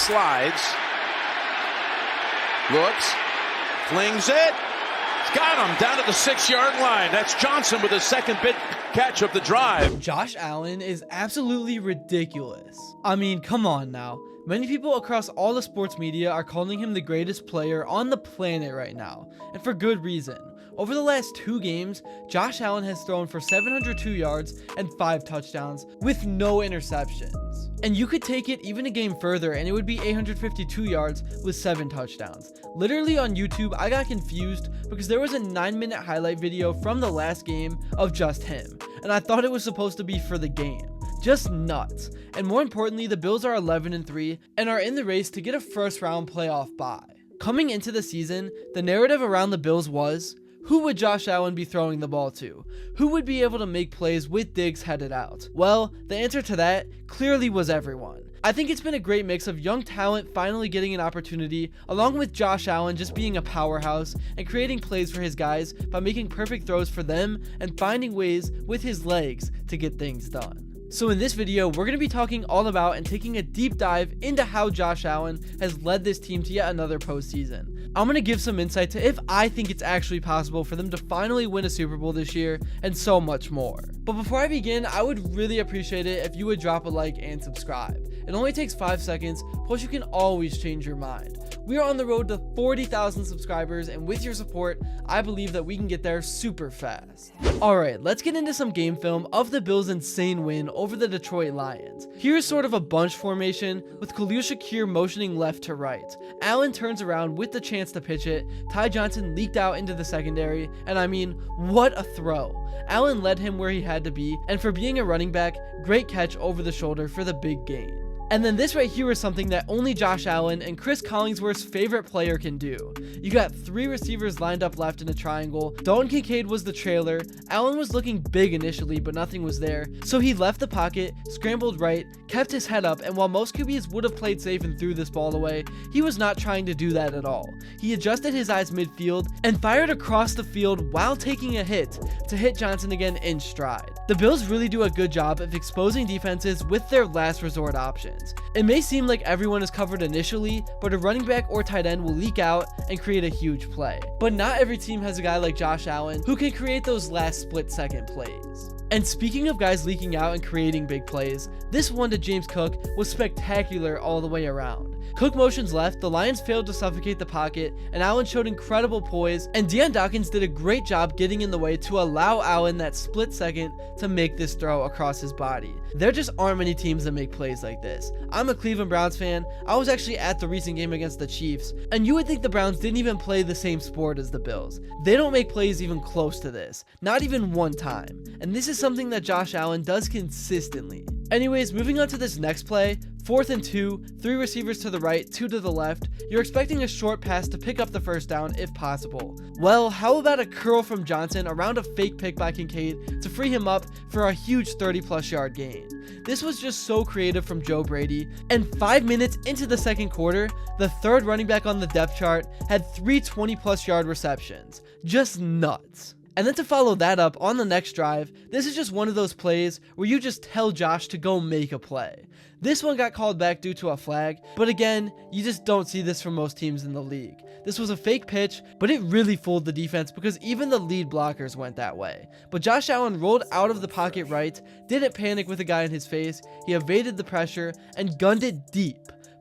slides. Looks. Flings it. He's got him down to the 6-yard line. That's Johnson with his second big catch of the drive. Josh Allen is absolutely ridiculous. I mean, come on now. Many people across all the sports media are calling him the greatest player on the planet right now, and for good reason. Over the last 2 games, Josh Allen has thrown for 702 yards and 5 touchdowns with no interceptions. And you could take it even a game further and it would be 852 yards with 7 touchdowns. Literally on YouTube, I got confused because there was a 9-minute highlight video from the last game of just him, and I thought it was supposed to be for the game. Just nuts. And more importantly, the Bills are 11-3 and are in the race to get a first-round playoff bye. Coming into the season, the narrative around the Bills was, who would Josh Allen be throwing the ball to? Who would be able to make plays with Diggs headed out? Well, the answer to that clearly was everyone. I think it's been a great mix of young talent finally getting an opportunity, along with Josh Allen just being a powerhouse and creating plays for his guys by making perfect throws for them and finding ways with his legs to get things done. So in this video, we're going to be talking all about and taking a deep dive into how Josh Allen has led this team to yet another postseason. I'm going to give some insight to if I think it's actually possible for them to finally win a Super Bowl this year, and so much more. But before I begin, I would really appreciate it if you would drop a like and subscribe. It only takes 5 seconds, plus you can always change your mind. We are on the road to 40,000 subscribers, and with your support, I believe that we can get there super fast. Alright, let's get into some game film of the Bills' insane win over the Detroit Lions. Here's sort of a bunch formation, with Khalil Shakir motioning left to right. Allen turns around with the chance to pitch it, Ty Johnson leaked out into the secondary, and I mean, what a throw. Allen led him where he had to be, and for being a running back, great catch over the shoulder for the big gain. And then this right here is something that only Josh Allen and Chris Collinsworth's favorite player can do. You got 3 receivers lined up left in a triangle. Dalton Kincaid was the trailer. Allen was looking big initially, but nothing was there. So he left the pocket, scrambled right, kept his head up, and while most QBs would have played safe and threw this ball away, he was not trying to do that at all. He adjusted his eyes midfield and fired across the field while taking a hit to hit Johnson again in stride. The Bills really do a good job of exposing defenses with their last resort options. It may seem like everyone is covered initially, but a running back or tight end will leak out and create a huge play. But not every team has a guy like Josh Allen who can create those last split-second plays. And speaking of guys leaking out and creating big plays, this one to James Cook was spectacular all the way around. Cook motions left, the Lions failed to suffocate the pocket, and Allen showed incredible poise, and Deion Dawkins did a great job getting in the way to allow Allen that split second to make this throw across his body. There just aren't many teams that make plays like this. I'm a Cleveland Browns fan. I was actually at the recent game against the Chiefs, and you would think the Browns didn't even play the same sport as the Bills. They don't make plays even close to this, not even one time, and this is something that Josh Allen does consistently. Anyways, moving on to this next play, 4th and 2, 3 receivers to the right, 2 to the left. You're expecting a short pass to pick up the first down if possible. Well, how about a curl from Johnson around a fake pick by Kincaid to free him up for a huge 30+ yard gain. This was just so creative from Joe Brady, and 5 minutes into the second quarter, the third running back on the depth chart had 3 20+ yard receptions. Just nuts. And then to follow that up on the next drive, this is just one of those plays where you just tell Josh to go make a play. This one got called back due to a flag, but again, you just don't see this from most teams in the league. This was a fake pitch, but it really fooled the defense because even the lead blockers went that way. But Josh Allen rolled out of the pocket right, didn't panic with a guy in his face, he evaded the pressure, and gunned it deep.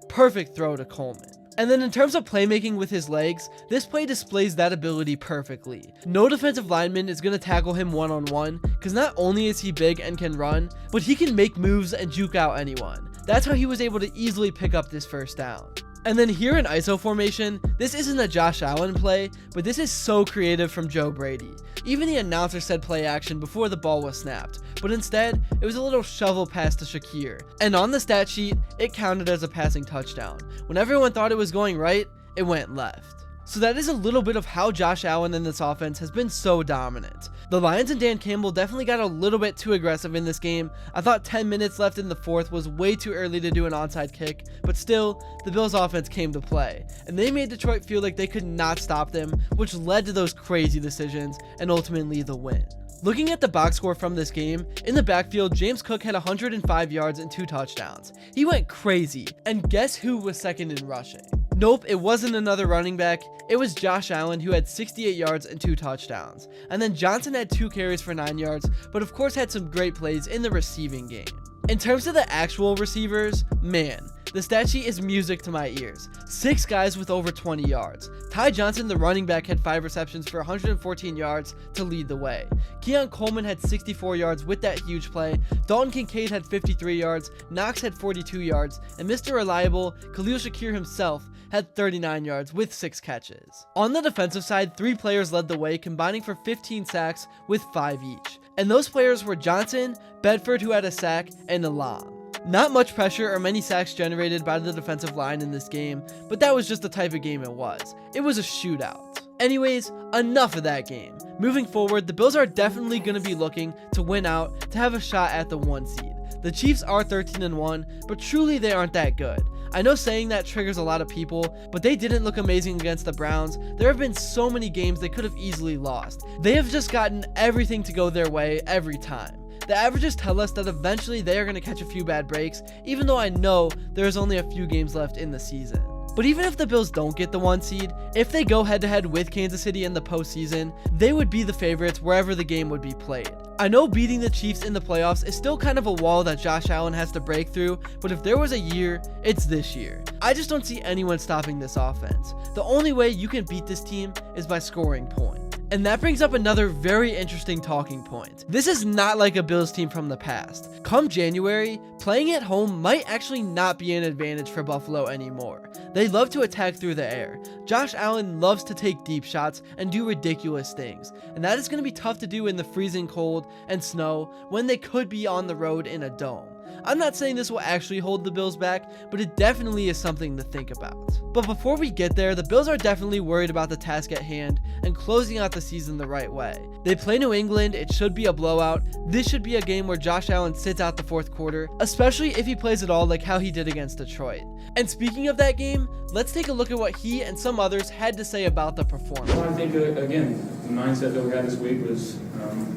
Perfect throw to Coleman. And then in terms of playmaking with his legs, this play displays that ability perfectly. No defensive lineman is going to tackle him one-on-one, because not only is he big and can run, but he can make moves and juke out anyone. That's how he was able to easily pick up this first down. And then here in ISO formation, this isn't a Josh Allen play, but this is so creative from Joe Brady. Even the announcer said play action before the ball was snapped, but instead, it was a little shovel pass to Shakir. And on the stat sheet, it counted as a passing touchdown. When everyone thought it was going right, it went left. So that is a little bit of how Josh Allen in this offense has been so dominant. The Lions and Dan Campbell definitely got a little bit too aggressive in this game. I thought 10 minutes left in the fourth was way too early to do an onside kick, but still, the Bills offense came to play, and they made Detroit feel like they could not stop them, which led to those crazy decisions and ultimately the win. Looking at the box score from this game, in the backfield, James Cook had 105 yards and 2 touchdowns. He went crazy. And guess who was second in rushing? Nope, it wasn't another running back. It was Josh Allen, who had 68 yards and 2 touchdowns. And then Johnson had 2 carries for 9 yards, but of course had some great plays in the receiving game. In terms of the actual receivers, man, the stat sheet is music to my ears. 6 guys with over 20 yards. Ty Johnson, the running back, had 5 receptions for 114 yards to lead the way. Keon Coleman had 64 yards with that huge play. Dalton Kincaid had 53 yards. Knox had 42 yards. And Mr. Reliable, Khalil Shakir himself, had 39 yards with 6 catches. On the defensive side, 3 players led the way, combining for 15 sacks with 5 each. And those players were Johnson, Bedford, who had a sack, and Elam. Not much pressure or many sacks generated by the defensive line in this game, but that was just the type of game it was. It was a shootout. Anyways, enough of that game. Moving forward, the Bills are definitely going to be looking to win out to have a shot at the 1 seed. The Chiefs are 13-1, but truly they aren't that good. I know saying that triggers a lot of people, but they didn't look amazing against the Browns. There have been so many games they could have easily lost. They have just gotten everything to go their way every time. The averages tell us that eventually they are going to catch a few bad breaks, even though I know there's only a few games left in the season. But even if the Bills don't get the 1 seed, if they go head-to-head with Kansas City in the postseason, they would be the favorites wherever the game would be played. I know beating the Chiefs in the playoffs is still kind of a wall that Josh Allen has to break through, but if there was a year, it's this year. I just don't see anyone stopping this offense. The only way you can beat this team is by scoring points. And that brings up another very interesting talking point. This is not like a Bills team from the past. Come January, playing at home might actually not be an advantage for Buffalo anymore. They love to attack through the air. Josh Allen loves to take deep shots and do ridiculous things. And that is going to be tough to do in the freezing cold and snow when they could be on the road in a dome. I'm not saying this will actually hold the Bills back, but it definitely is something to think about. But before we get there, the Bills are definitely worried about the task at hand and closing out the season the right way. They play New England, it should be a blowout. This should be a game where Josh Allen sits out the 4th quarter, especially if he plays at all like how he did against Detroit. And speaking of that game, let's take a look at what he and some others had to say about the performance. Well, I think, again, the mindset that we had this week was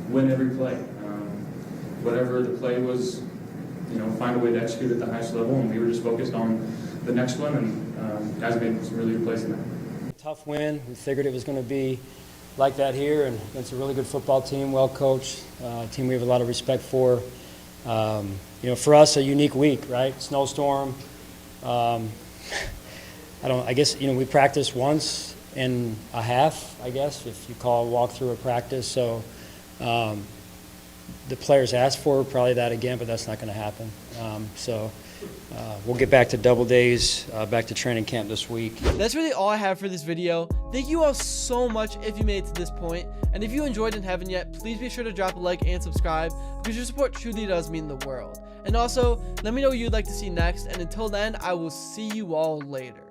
win every play. Whatever the play was, find a way to execute at the highest level, and we were just focused on the next one, and guys made some really good plays in that. Tough win. We figured it was going to be like that here, and it's a really good football team, well coached, team we have a lot of respect for. For us, a unique week, right? Snowstorm. I guess we practiced once in a half, I guess, if you call a walkthrough a practice. So the players asked for probably that again, but that's not going to happen. We'll get back to double days, back to training camp this week. That's really all I have for this video. Thank you all so much if you made it to this point. And if you enjoyed and haven't yet, please be sure to drop a like and subscribe because your support truly does mean the world. And also, let me know what you'd like to see next. And until then, I will see you all later.